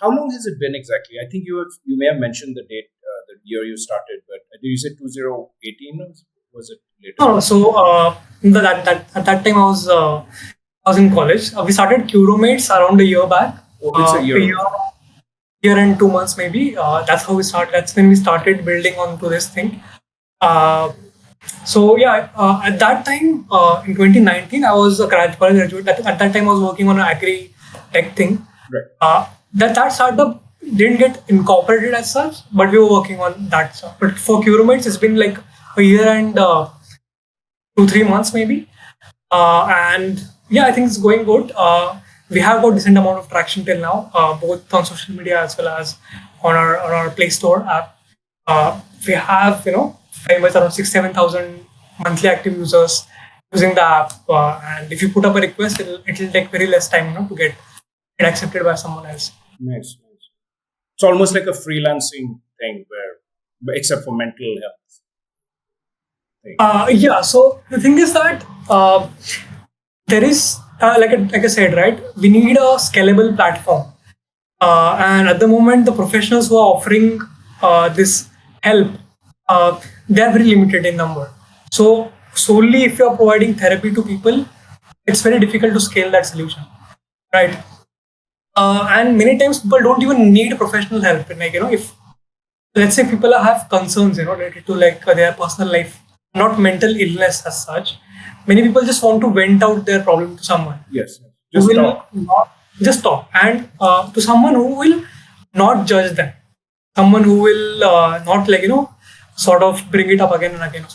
how long has it been exactly? I think you may have mentioned the date, the year you started, but did you say 2018 or was it later? No, so at that time I was in college. We started Curomates around a year back. Oh, it's a year. Year and 2 months maybe. That's how we started. That's when we started building onto this thing. So yeah, at that time in 2019, I was a college graduate. At that time, I was working on an agri tech thing. Right. That startup didn't get incorporated as such, but we were working on that stuff. But for Curomates, it's been like a year and 2-3 months maybe. And yeah, I think it's going good. We have got decent amount of traction till now, both on social media as well as on our Play Store app. We have very much around 6,000-7,000 monthly active users using the app. And if you put up a request, it'll take very less time to get it accepted by someone else. Nice. It's almost like a freelancing thing, except for mental health. Yeah. So the thing is that there is, like I said, right? We need a scalable platform, and at the moment, the professionals who are offering this help, they are very limited in number. So solely if you are providing therapy to people, it's very difficult to scale that solution, right? And many times people don't even need professional help. And if let's say people have concerns, related to their personal life, not mental illness as such. Many people just want to vent out their problem to someone. Yes. Just talk. Just talk. And to someone who will not judge them. Someone who will not sort of bring it up again and again.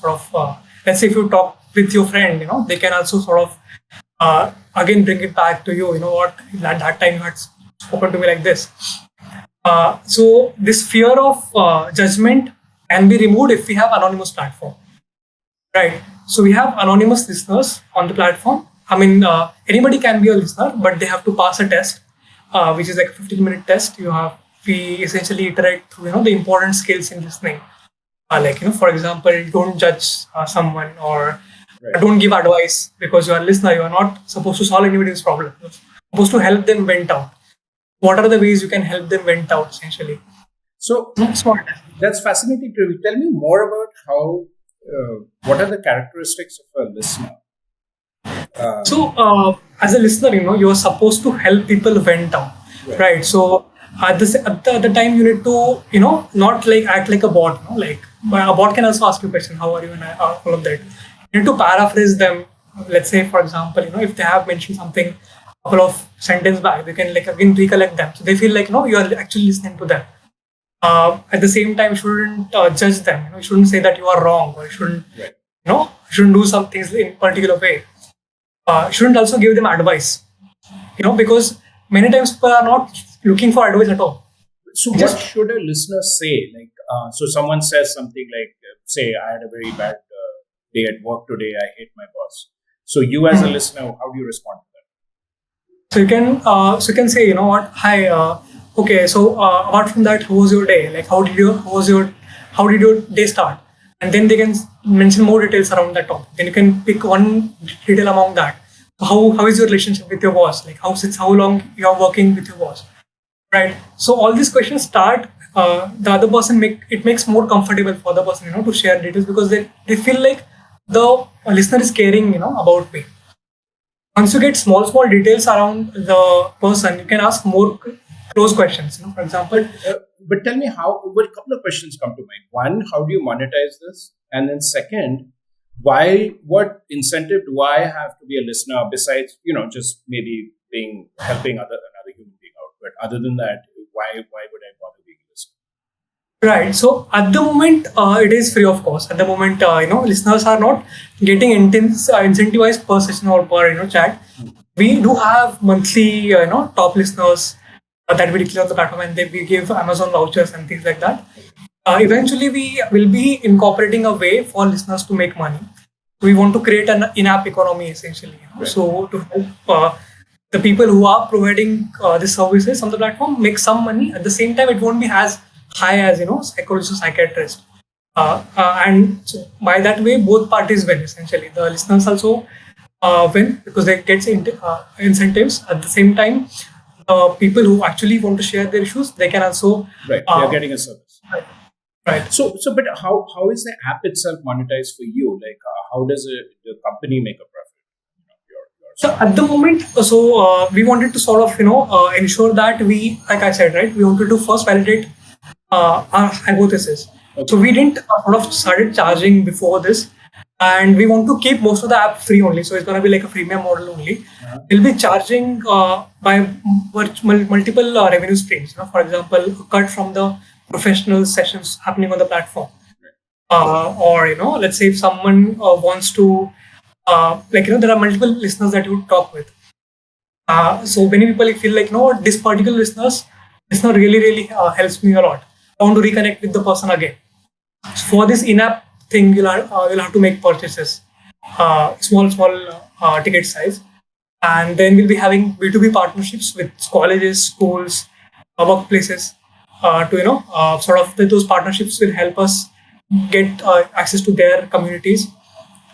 Let's say if you talk with your friend, they can also sort of again bring it back to you. You know what? At that time you had spoken to me like this. So this fear of judgment can be removed if we have anonymous platform. Right. So we have anonymous listeners on the platform. I mean, anybody can be a listener, but they have to pass a test, which is like a 15-minute test. We essentially iterate through, the important skills in listening. For example, don't judge someone, or don't give advice because you are a listener. You are not supposed to solve anybody's problem. You're supposed to help them vent out. What are the ways you can help them vent out, essentially? So that's fascinating. Tell me more about how. What are the characteristics of a listener? So, as a listener, you are supposed to help people vent out, right? So, at the time, you need to, not act like a bot. A bot can also ask you a question, how are you, and all of that. You need to paraphrase them. Let's say, for example, if they have mentioned something a couple of sentences back, you can again recollect them. So they feel like, you are actually listening to them. At the same time, you shouldn't judge them. You shouldn't say that you are wrong, or you shouldn't, you shouldn't do some things in a particular way. You shouldn't also give them advice, because many times people are not looking for advice at all. So what should a listener say? So someone says something like, say, I had a very bad day at work today. I hate my boss. So you as a listener, how do you respond to that? So you can say, you know what, hi. Okay, so apart from that, how was your day? How did your day start? And then they can mention more details around that topic. Then you can pick one detail among that. How is your relationship with your boss? How long you are working with your boss, right? So all these questions start. The other person it makes more comfortable for the person, to share details, because they feel like the listener is caring, about me. Once you get small details around the person, you can ask more close questions, for example. But tell me a couple of questions come to mind. One, how do you monetize this? And then second, what incentive do I have to be a listener besides, just maybe helping another human being out? But other than that, why would I bother being a listener? Right. So at the moment, it is free of cost. At the moment, listeners are not getting incentivized per session or per chat. We do have monthly, top listeners that we declare on the platform, and we give Amazon vouchers and things like that. Eventually, we will be incorporating a way for listeners to make money. We want to create an in-app economy, essentially. Right. So to help the people who are providing these services on the platform make some money. At the same time, it won't be as high as psychologist or psychiatrist. And so by that way, both parties win, essentially. The listeners also win because they get incentives. At the same time, people who actually want to share their issues, they can also Right. They are getting a service. right. So, but how is the app itself monetized for you? Like, how does the company make a profit? So at the moment, we wanted to sort of ensure that we, like I said, right, we wanted to first validate our hypothesis. Okay. So we didn't sort of started charging before this, and we want to keep most of the app free only. So it's going to be like a freemium model only. We'll be charging by multiple revenue streams. For example, a cut from the professional sessions happening on the platform, or let's say if someone wants to, there are multiple listeners that you talk with. So many people feel like, this particular listener really helps me a lot. I want to reconnect with the person again. So for this in-app thing, you'll have to make purchases, small ticket size, and then we'll be having B2B partnerships with colleges, schools, workplaces, to sort of those partnerships will help us get access to their communities.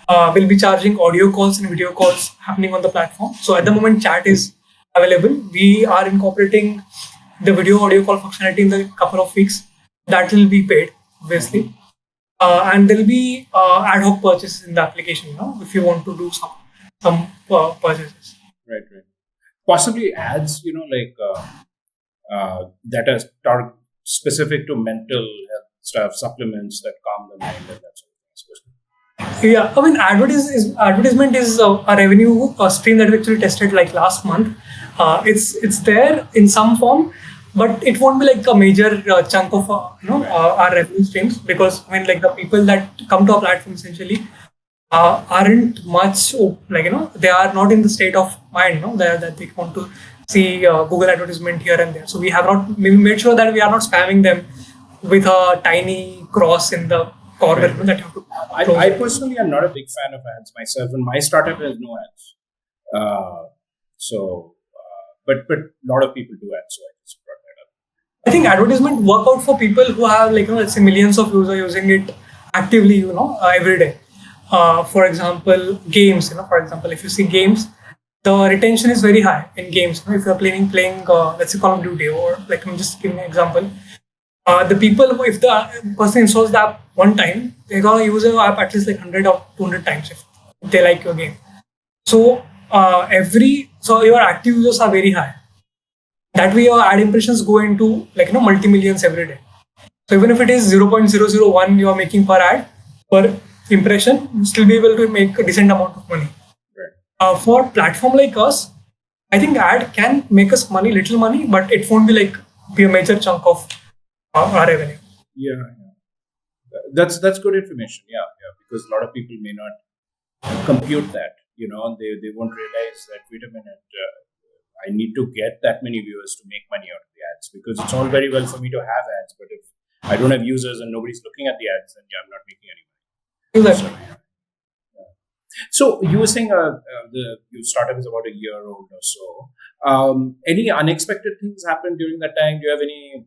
We'll be charging audio calls and video calls happening on the platform. So at the moment, chat is available. We are incorporating the video audio call functionality in the couple of weeks. That will be paid, obviously. And there'll be ad hoc purchases in the application, if you want to do some purchases. Right. Possibly ads, that are specific to mental health stuff, supplements that calm the mind and that sort of thing. Yeah, I mean, advertisement is a revenue stream that we actually tested like last month. It's there in some form, but it won't be like a major chunk of our revenue streams, because I mean, like the people that come to our platform essentially aren't much they are not in the state of mind that they want to see Google advertisement here and there. So we made sure that we are not spamming them with a tiny cross in the corner. Right. That you have to I personally am not a big fan of ads myself, and my startup has no ads. But a lot of people do ads, so I just brought that up. I think advertisement work out for people who have let's say millions of users using it actively every day. For example, games. For example, if you see games, the retention is very high in games. If you're playing let's say Call of Duty, or I'm just giving an example. The people if the person installs the app one time, they're gonna use the app at least like 100 or 200 times if they like your game. So your active users are very high. That way your ad impressions go into multi-millions every day. So even if it is 0.001 you are making per ad, per impression, you still be able to make a decent amount of money. Right. For a platform like us, I think ad can make us little money, but it won't be a major chunk of our revenue. Yeah. That's good information. Yeah, because a lot of people may not compute that. They won't realize that, wait a minute, I need to get that many viewers to make money out of the ads, because it's all very well for me to have ads, but if I don't have users and nobody's looking at the ads, then I'm not making any money. Exactly. So you were saying your startup is about a year old or so. Any unexpected things happened during that time? Do you have any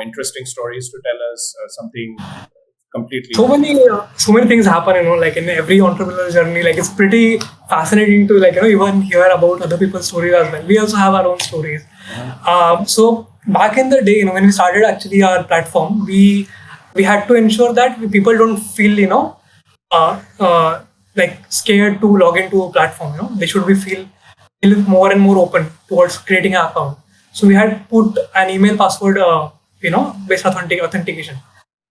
interesting stories to tell us? Something completely. So many things happen. Like in every entrepreneurial journey, like it's pretty fascinating to even hear about other people's stories as well. We also have our own stories. So back in the day, when we started actually our platform, we had to ensure that people don't feel like scared to log into a platform. They should feel more and more open towards creating an account. So we had put an email password based authentication.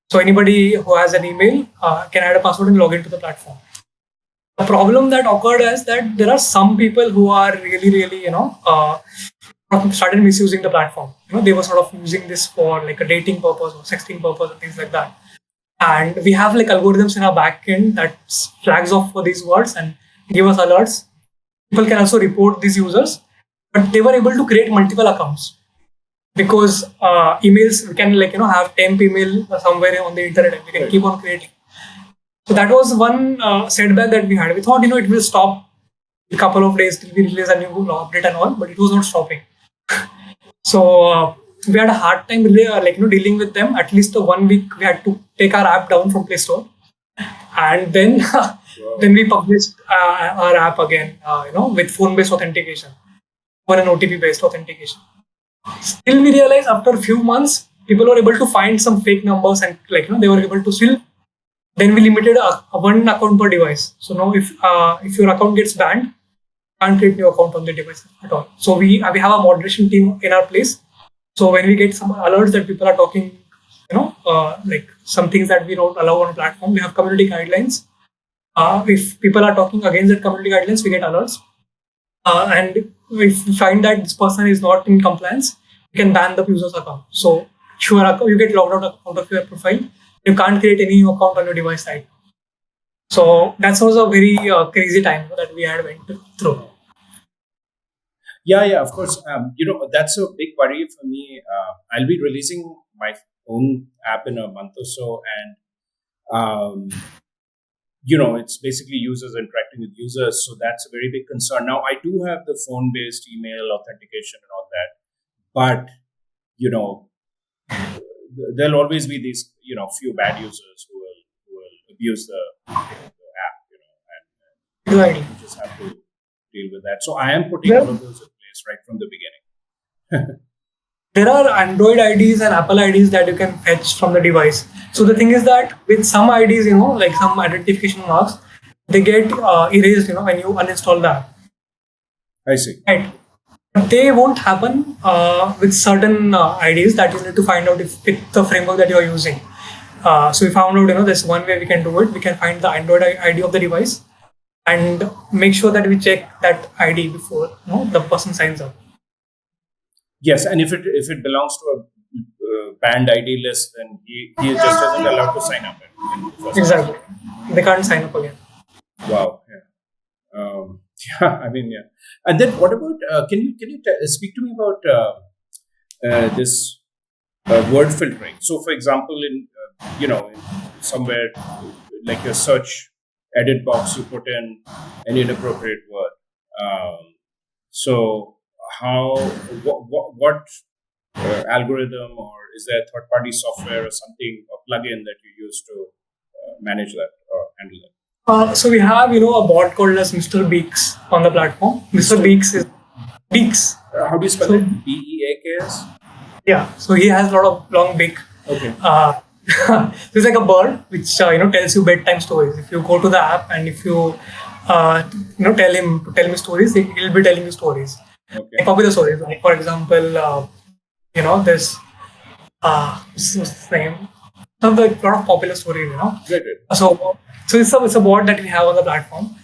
So anybody who has an email can add a password and log into the platform. The problem that occurred is that there are some people who are really started misusing the platform. They were sort of using this for like a dating purpose or sexting purpose and things like that. And we have algorithms in our backend that flags off for these words and give us alerts. People can also report these users, but they were able to create multiple accounts, because emails, we can have temp email somewhere on the internet and we can keep on creating. So that was one setback that we had. We thought it will stop in a couple of days till we release a new update and all, but it was not stopping. So we had a hard time dealing with them. At least 1 week we had to take our app down from Play Store, and then then we published our app again with phone-based authentication. over an OTP based authentication. Still, we realized after a few months, people were able to find some fake numbers and they were able to still. Then we limited a one account per device. So now, if your account gets banned, can't create new account on the device at all. So we have a moderation team in our place. So when we get some alerts that people are talking, like some things that we don't allow on a platform, we have community guidelines. If people are talking against that community guidelines, we get alerts. And if we find that this person is not in compliance, we can ban the user's account. So you get logged out of your profile. You can't create any new account on your device side. So that was a very crazy time that we had went through. Yeah, of course. That's a big worry for me. I'll be releasing my own app in a month or so, and it's basically users interacting with users. So that's a very big concern. Now, I do have the phone-based email authentication and all that, but there'll always be these few bad users who will abuse the app. And Right. you just have to deal with that. So I am putting all of those in place right from the beginning. There are Android IDs and Apple IDs that you can fetch from the device. So the thing is that with some IDs, like some identification marks, they get erased, when you uninstall the app. I see. Right. But they won't happen with certain IDs that you need to find out if it's the framework that you are using. So we found out, there's one way we can do it. We can find the Android ID of the device and make sure that we check that ID before the person signs up. Yes, and if it belongs to a banned ID list, then he just isn't allowed to sign up. Exactly, they can't sign up again. Wow. Yeah. I mean, yeah. And then what about? Can you speak to me about this word filtering? So, for example, in somewhere like your search edit box, you put in an inappropriate word. So what algorithm, or is there third-party software or something, or plugin that you use to manage that or handle that? So we have a bot called as Mr. Beaks on the platform. Mr. Beaks is Beaks. How do you spell it? BEAKS? Yeah. So he has a lot of long beak. Okay. It's like a bird which tells you bedtime stories. If you go to the app and if you tell him to tell me stories, he'll be telling you stories. Okay. Like popular stories. Like for example, this what's his name? Some of the lot of popular stories. Great. So it's a bot that we have on the platform.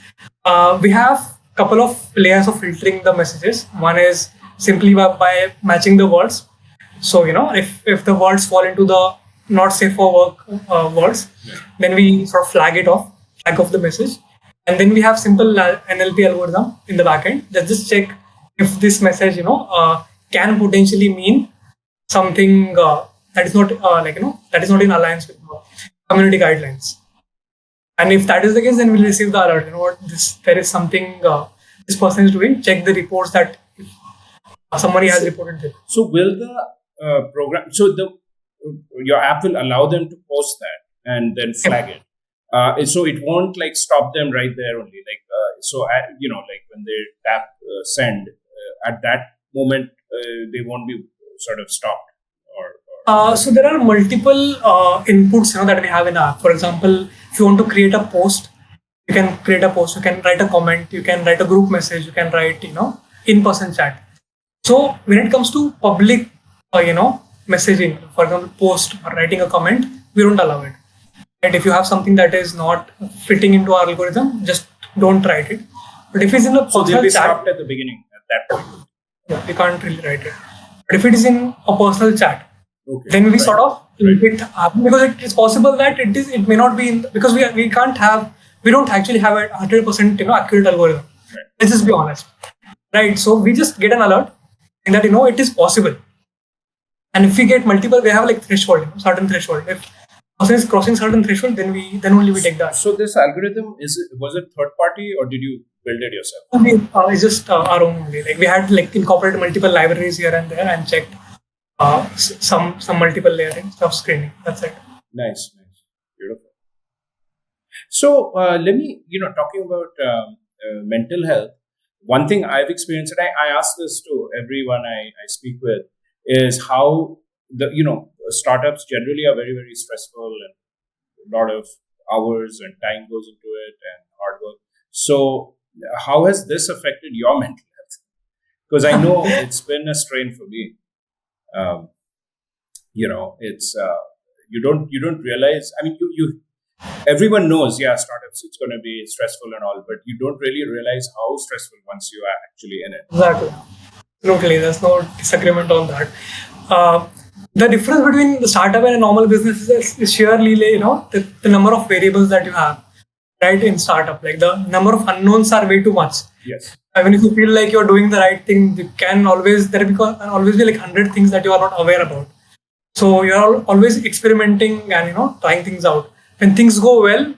We have a couple of layers of filtering the messages. One is simply by matching the words. So if the words fall into the not safe for work words, then we sort of flag off the message, and then we have simple NLP algorithm in the backend that just check if this message can potentially mean something that is not that is not in alliance with community guidelines. And if that is the case, then we'll receive the alert. There is something this person is doing. Check the reports that somebody has reported it. So will the program? So your app will allow them to post that and then flag it. So it won't stop them right there only. Like when they tap send, at that moment they won't be sort of stopped. So there are multiple inputs that we have in our app. For example, if you want to create a post, you can create a post. You can write a comment. You can write a group message. You can write in-person chat. So when it comes to public messaging, for example, post or writing a comment, we don't allow it. And if you have something that is not fitting into our algorithm, just don't write it. But if it's in a personal they'll be chat, stopped at the beginning at that point. Yeah, we can't really write it. But if it is in a personal chat, then we sort of leave it up, because it is possible that it may not be because we don't actually have a 100% accurate algorithm. Right. Let's just be honest, right? So we just get an alert in that it is possible. And if we get multiple, we have threshold, certain threshold. If person is crossing certain threshold, then only we take that. So this algorithm was it third party or did you build it yourself? It's just our own only. We had incorporated multiple libraries here and there and checked some multiple layering of screening. That's it. Nice, beautiful. So let me talking about mental health. one thing I've experienced, and I ask this to everyone I speak with, is how startups generally are very, very stressful, and a lot of hours and time goes into it and hard work. So how has this affected your mental health? Because I know it's been a strain for me. Um, it's you don't realize. I mean, you everyone knows, yeah, startups, it's going to be stressful and all, but you don't really realize how stressful once you are actually in it. Exactly. Absolutely. There's no disagreement on that. Uh, the difference between the startup and a normal business is sheerly, the number of variables that you have, right? In startup, like the number of unknowns are way too much. Yes. Even if you feel like you're doing the right thing, you can always always be like 100 things that you are not aware about. So you're always experimenting and trying things out. When things go well,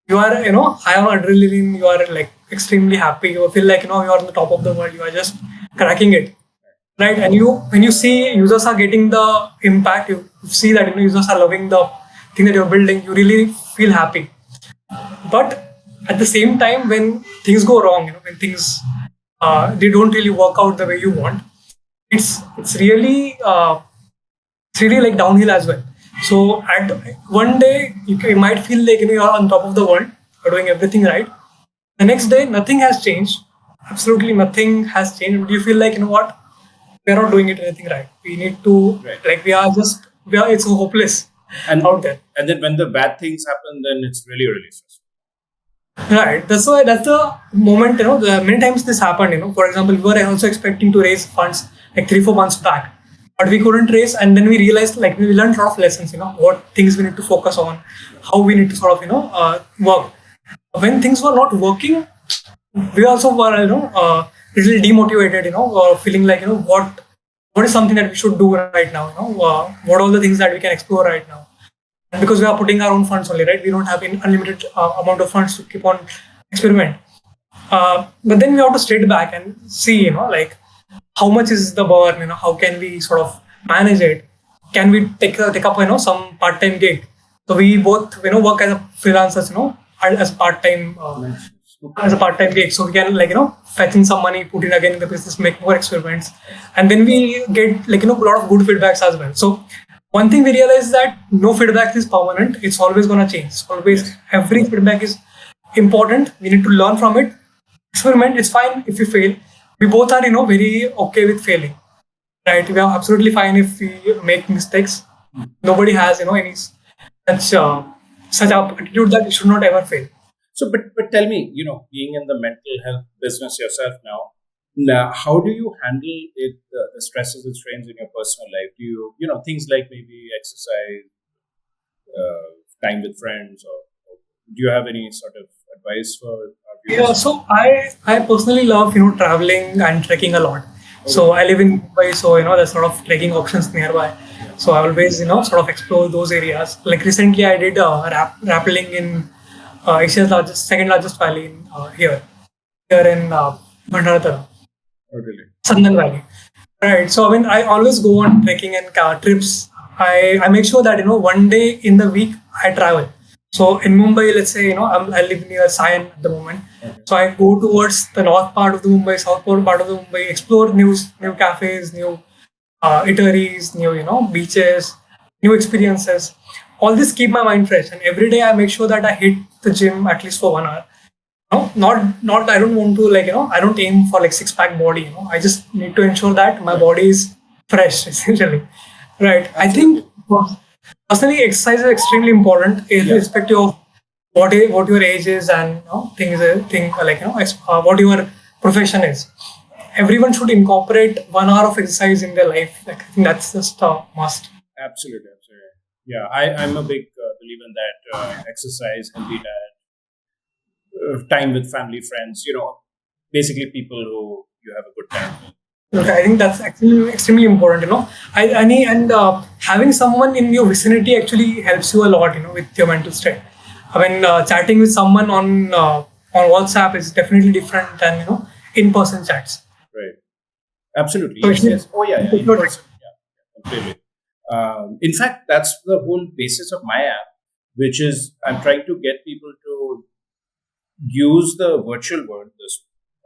you are high on adrenaline. You are like extremely happy. You feel like you are on the top of the world. You are just cracking it, right? And when you see users are getting the impact, you see that users are loving the thing that you're building. You really feel happy. But at the same time, when things go wrong, when things they don't really work out the way you want, it's really like downhill as well. So at one day you might feel like you're on top of the world, you're doing everything right. The next day nothing has changed, absolutely nothing has changed. But you feel like what, we're not doing anything right. We need to like we are it's hopeless And out there. and then when the bad things happen, then it's really, really stressful. Right. That's why that's the moment, many times this happened, For example, we were also expecting to raise funds like 3-4 months back, but we couldn't raise, and then we realized like we learned a lot of lessons, what things we need to focus on, how we need to sort of, work. When things were not working, we also were, little demotivated, or feeling like, what is something that we should do right now, what are all the things that we can explore right now. And because we are putting our own funds only, right? We don't have an unlimited amount of funds to keep on experiment. But then we have to straight back and see, like how much is the burn, how can we sort of manage it? Can we take up, some part-time gig? So we both, work as a freelancers, as part-time, as a part-time gig. So we can fetch in some money, put it again in the business, make more experiments. And then we get a lot of good feedbacks as well. So one thing we realize is that no feedback is permanent. It's always going to change. Always, every feedback is important. We need to learn from it. Experiment. It's fine if you fail. We both are, very okay with failing, right? We are absolutely fine if we make mistakes. Nobody has, any such attitude that you should not ever fail. So, but tell me, being in the mental health business yourself now, how do you handle it, the stresses and strains in your personal life? Do you, things like maybe exercise, time with friends, or do you have any sort of advice for our viewers? Yeah, so I personally love traveling and trekking a lot. Okay. So I live in Mumbai, so there's a lot of trekking options nearby. Yeah. So I always sort of explore those areas. Like recently, I did rappelling in Asia's second largest valley in here in Bhandaratara. Oh, really? Sandan Valley. Right. So I always go on trekking and trips. I make sure that one day in the week I travel. So in Mumbai, let's say I live near Sion at the moment. Okay. So I go towards the north part of the Mumbai, south part of the Mumbai, explore new cafes, new eateries, new beaches, new experiences. All this keep my mind fresh, and every day I make sure that I hit the gym at least for 1 hour. Not I don't want to I don't aim for like 6-pack body. I just need to ensure that my body is fresh essentially, right? I think personally exercise is extremely important irrespective of what your age is and what your profession is. Everyone should incorporate 1 hour of exercise in their life. Like, I think that's just a must. Absolutely. Yeah, I'm a big believer in that. Exercise, healthy diet, time with family, friends, basically people who you have a good time with. Okay, I think that's actually extremely important, having someone in your vicinity actually helps you a lot, with your mental state. I mean, chatting with someone on WhatsApp is definitely different than, in-person chats. Right. Absolutely. Yes. Oh, yeah. In-person. Yeah, completely. In fact, that's the whole basis of my app, which is I'm trying to get people to use the virtual world,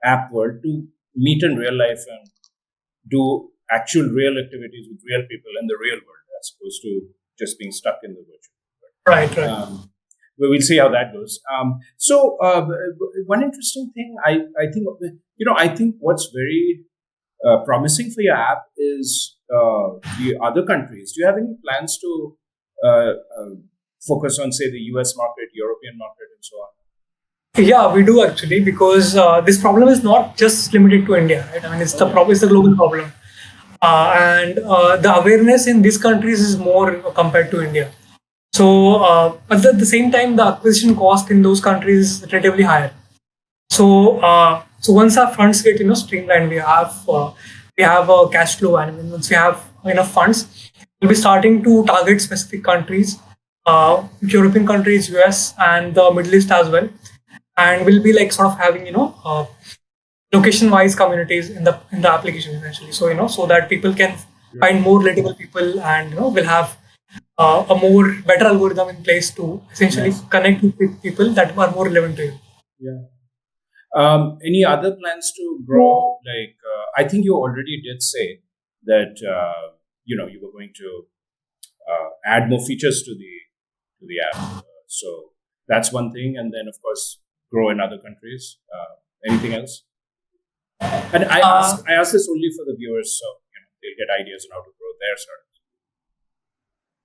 app world to meet in real life and do actual real activities with real people in the real world, as opposed to just being stuck in the virtual world. Right. But we'll see how that goes. One interesting thing I think, I think what's very promising for your app is the other countries. Do you have any plans to focus on, say, the US market, European market, and so on? Yeah, we do actually, because this problem is not just limited to India, right? I mean, it's it's a global problem, and the awareness in these countries is more compared to India. So, but at the same time, the acquisition cost in those countries is relatively higher. So once our funds get streamlined, we have a cash flow, and once we have enough funds, we'll be starting to target specific countries, European countries, US, and the Middle East as well, and we'll be like sort of having location-wise communities in the application essentially. So so that people can find more relatable people, and we'll have a more better algorithm in place to essentially connect with people that are more relevant to you. Yeah. Any other plans to grow? Like, I think you already did say that you were going to add more features to the app. So that's one thing, and then of course grow in other countries. Anything else? And I ask this only for the viewers, so they'll get ideas on how to grow their startups.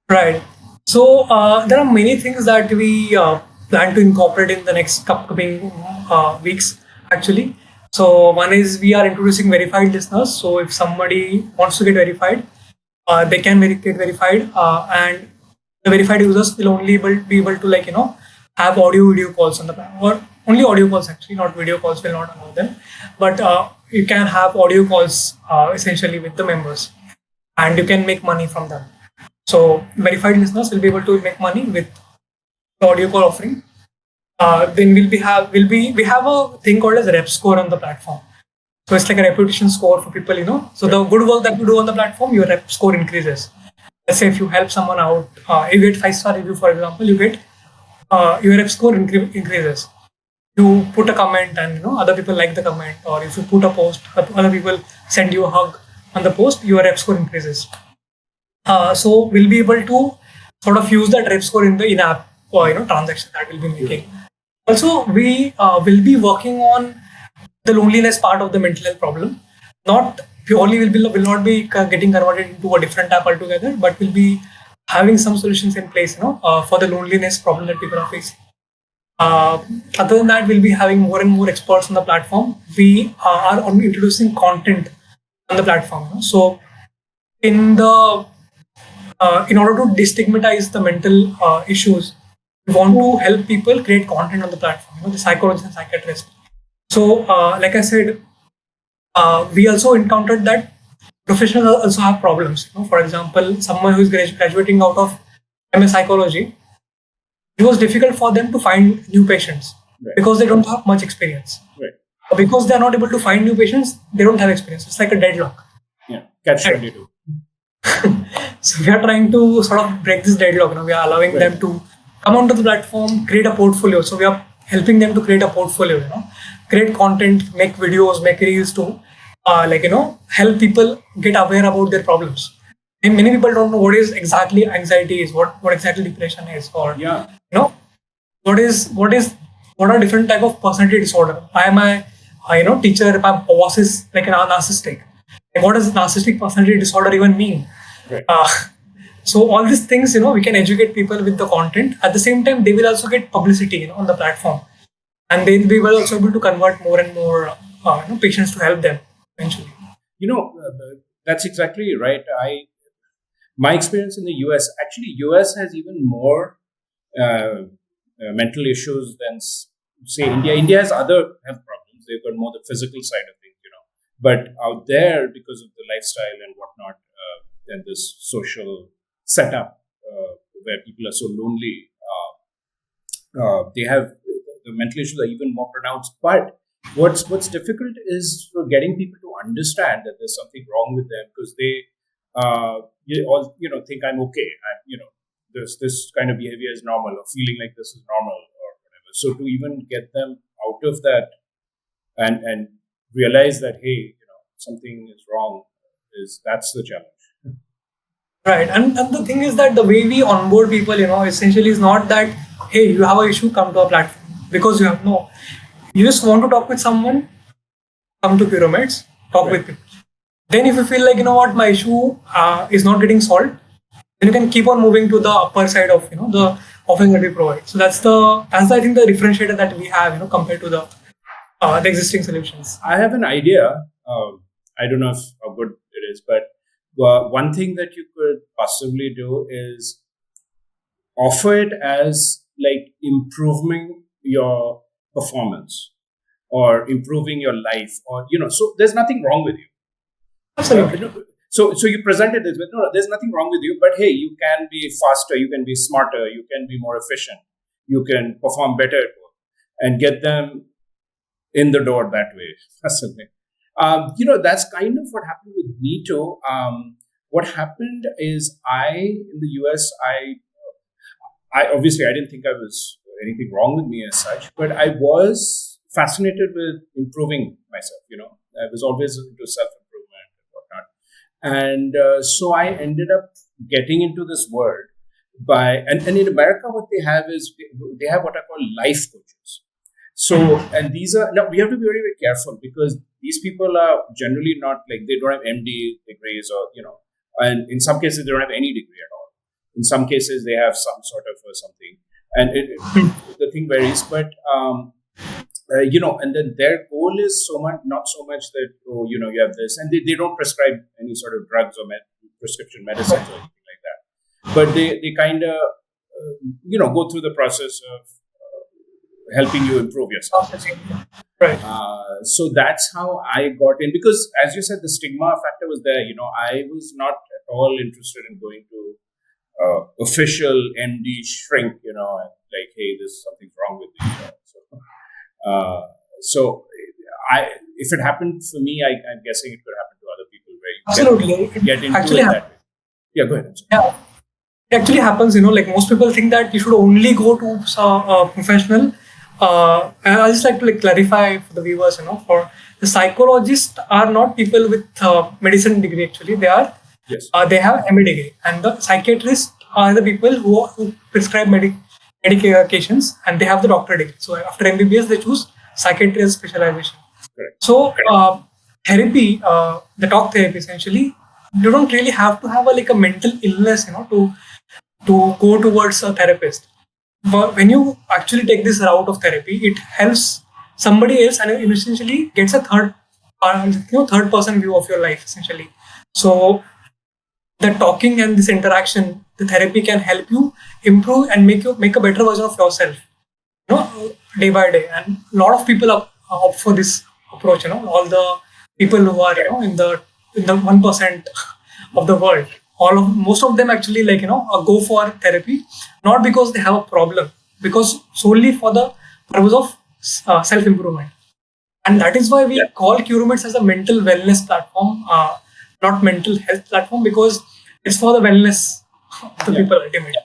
Right. So there are many things that we plan to incorporate in the next upcoming weeks, actually. So one is we are introducing verified listeners. So if somebody wants to get verified, they can get verified, and the verified users will only be able to have audio video calls on the platform, or only audio calls actually, not video calls will not allow them, but you can have audio calls essentially with the members, and you can make money from them. So verified listeners will be able to make money with the audio call offering. Then we have a thing called as rep score on the platform. So it's like a reputation score for people, So the good work that you do on the platform, your rep score increases. Let's say if you help someone out, you get 5-star review, for example, you get your rep score increases. You put a comment and other people like the comment, or if you put a post, other people send you a hug on the post, your rep score increases. So we'll be able to sort of use that rep score in the in-app transaction that we'll be making. Also, we will be working on the loneliness part of the mental health problem. Not purely will not be getting converted into a different app altogether, but we'll be having some solutions in place, for the loneliness problem that people are facing. Other than that, we'll be having more and more experts on the platform. We are introducing content on the platform. So in order to destigmatize the mental issues, we want to help people create content on the platform, the psychologists and psychiatrists. So, like I said, we also encountered that professionals also have problems. For example, someone who is graduating out of MS Psychology, it was difficult for them to find new patients because they don't have much experience. Right. Because they are not able to find new patients, they don't have experience. It's like a deadlock. Yeah, catch-22. So we are trying to sort of break this deadlock. We are allowing them to come onto the platform, create a portfolio. So we are helping them to create a portfolio. Create content, make videos, make reels to, help people get aware about their problems. And many people don't know what is exactly anxiety is, what exactly depression is, or what are different type of personality disorder. Why am I teacher? If my boss is like a narcissistic, what does narcissistic personality disorder even mean? Right. So all these things, we can educate people with the content. At the same time, they will also get publicity, on the platform, and then we will also able to convert more and more patients to help them eventually. That's exactly right. My experience in the US, actually, US has even more mental issues than say India. India has other health problems. They've got more the physical side of things, But out there, because of the lifestyle and whatnot, and this social setup where people are so lonely, they have the mental issues are even more pronounced. But what's difficult is for getting people to understand that there's something wrong with them, because they all think I'm okay. This kind of behavior is normal, or feeling like this is normal, or whatever. So to even get them out of that and realize that, hey, something is wrong, that's the challenge. Right. And the thing is that the way we onboard people, essentially is not that, hey, you have an issue, come to a platform. Because you have no. You just want to talk with someone, come to Pyramids, talk with people. Then if you feel like, my issue is not getting solved, then you can keep on moving to the upper side of, the offering that we provide. So that's I think the differentiator that we have, compared to the existing solutions. I have an idea. I don't know how good it is, but one thing that you could possibly do is offer it as like improving your performance or improving your life, or so there's nothing wrong with you. Absolutely. So you presented this with, no, there's nothing wrong with you, but hey, you can be faster, you can be smarter, you can be more efficient, you can perform better at work, and get them in the door that way. That's kind of what happened with me too. What happened is in the US, I obviously I didn't think I was anything wrong with me as such, but I was fascinated with improving myself. I was always into self-improvement and whatnot. And so I ended up getting into this world and in America, what they have is they have what I call life coaches. So, and these are, now we have to be very, very careful, because these people are generally not like, they don't have MD degrees or, and in some cases they don't have any degree at all. In some cases they have some sort of something, and the thing varies, but, and then their goal is not so much that, you have this, and they don't prescribe any sort of drugs or prescription medicines or anything like that. But they kind of, go through the process of helping you improve yourself. Right. So that's how I got in, because as you said, the stigma factor was there. I was not at all interested in going to official MD shrink, and like, hey, something's wrong with you. So if it happened for me, I'm guessing it could happen to other people. Absolutely. Get into actually it that way. Yeah, go ahead. Yeah. It actually happens, like most people think that you should only go to a professional. And I just like to clarify for the viewers, for the psychologists are not people with medicine degree. Actually, they are. Yes. They have MA degree, and the psychiatrists are the people who prescribe medications, and they have the doctorate degree. So after MBBS, they choose psychiatry as specialization. Correct. So therapy, the talk therapy, essentially, you don't really have to have a mental illness, to go towards a therapist. But when you actually take this route of therapy, it helps somebody else, and it essentially gets a third person view of your life, essentially. So the talking and this interaction, the therapy can help you improve and make a better version of yourself, day by day. And a lot of people opt for this approach. All the people who are in the 1% of the world, most of them actually go for therapy, not because they have a problem, because solely for the purpose of self-improvement. And that is why we call Curates as a mental wellness platform, not mental health platform, because it's for the wellness of the people ultimately.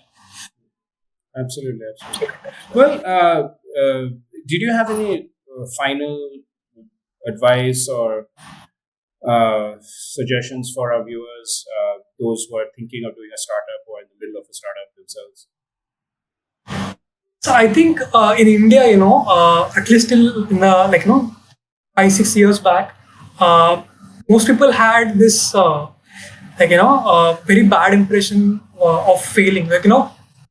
Absolutely. Well, did you have any final advice or suggestions for our viewers, those who are thinking of doing a startup or in the middle of a startup themselves? So I think in India, at least till in the 5-6 years back, most people had this very bad impression of failing.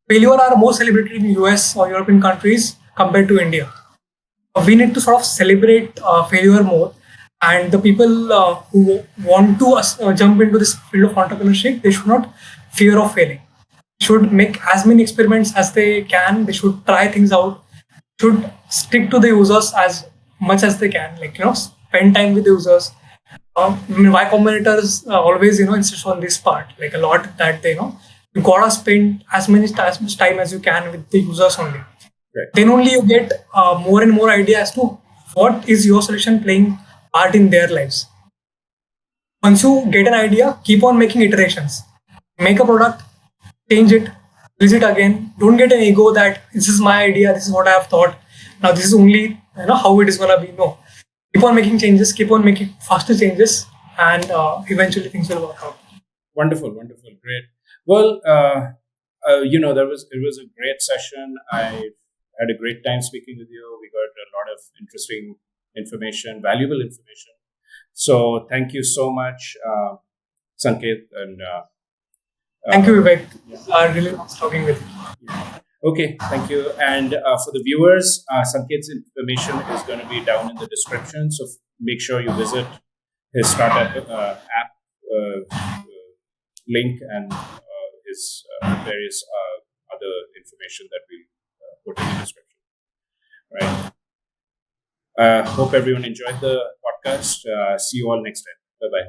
Failure are more celebrated in US or European countries compared to India. We need to sort of celebrate failure more. And the people who want to jump into this field of entrepreneurship, they should not fear of failing. They should make as many experiments as they can. They should try things out. Should stick to the users as much as they can. Spend time with the users. Y Combinator's always insist on this part a lot, that you gotta spend as much time as you can with the users only. Right. Then only you get more and more idea as to what is your solution playing part in their lives. Once you get an idea, keep on making iterations. Make a product, change it, release it again. Don't get an ego that this is my idea, this is what I have thought. Now this is only how it is gonna be. No. keep on making changes, keep on making faster changes, and eventually things will work out. Wonderful, wonderful, great. Well, it was a great session. I had a great time speaking with you. We got a lot of interesting information, valuable information. So thank you so much, Sanket, and Thank you, Vivek. I really was talking with you. yeah. Okay, thank you. And for the viewers, Sanket's information is going to be down in the description. So make sure you visit his startup app link and his various other information that we put in the description. Right. Hope everyone enjoyed the podcast. See you all next time. Bye bye.